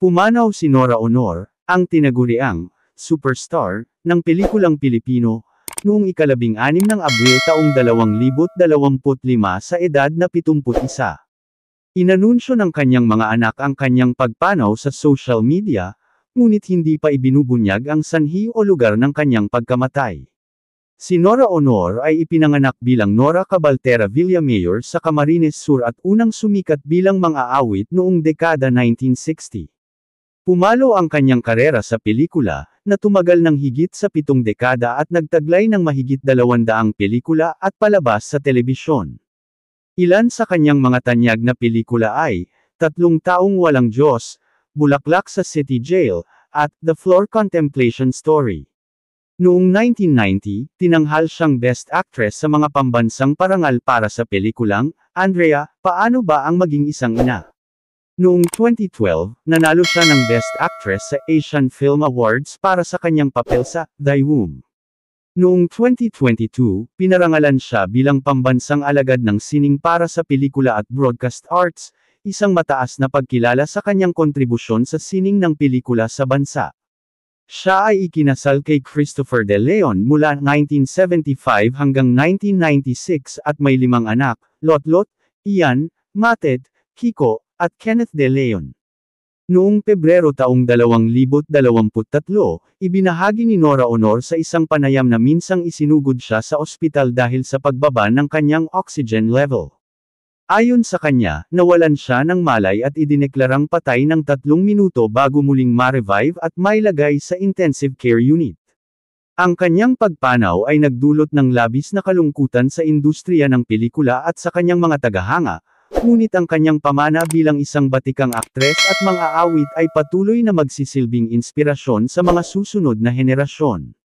Pumanaw si Nora Honor, ang tinaguriang superstar ng pelikulang Pilipino, noong ika-15 ng Abril taong 2025 sa edad na 71. Inanunsyo ng kanyang mga anak ang kanyang pagpanaw sa social media, ngunit hindi pa ibinubunyag ang sanhi o lugar ng kanyang pagkamatay. Si Nora Honor ay ipinanganak bilang Nora Cabaltera Villamayor sa Camarines Sur at unang sumikat bilang mang-aawit noong dekada 1960. Pumalo ang kanyang karera sa pelikula, na tumagal ng higit sa 7 dekada at nagtaglay ng mahigit 200 pelikula at palabas sa telebisyon. Ilan sa kanyang mga tanyag na pelikula ay, 3 Taong Walang Diyos, Bulaklak sa City Jail, at The Floor Contemplation Story. Noong 1990, tinanghal siyang Best Actress sa mga pambansang parangal para sa pelikulang, Andrea, Paano Ba Ang Maging Isang Ina? Noong 2012, nanalo siya ng Best Actress sa Asian Film Awards para sa kanyang papel sa Thy Womb. Noong 2022, pinarangalan siya bilang pambansang alagad ng sining para sa pelikula at broadcast arts, isang mataas na pagkilala sa kanyang kontribusyon sa sining ng pelikula sa bansa. Siya ay ikinasal kay Christopher De Leon mula 1975 hanggang 1996 at may 5 anak, Lotlot, Ian, Matet, Kiko, at Kenneth De Leon. Noong Pebrero taong 2023, ibinahagi ni Nora Honor sa isang panayam na minsang isinugod siya sa ospital dahil sa pagbaba ng kanyang oxygen level. Ayon sa kanya, nawalan siya ng malay at idineklarang patay ng 3 minuto bago muling ma-revive at mailagay sa intensive care unit. Ang kanyang pagpanaw ay nagdulot ng labis na kalungkutan sa industriya ng pelikula at sa kanyang mga tagahanga, ngunit ang kanyang pamana bilang isang batikang aktres at mang-aawit ay patuloy na magsisilbing inspirasyon sa mga susunod na henerasyon.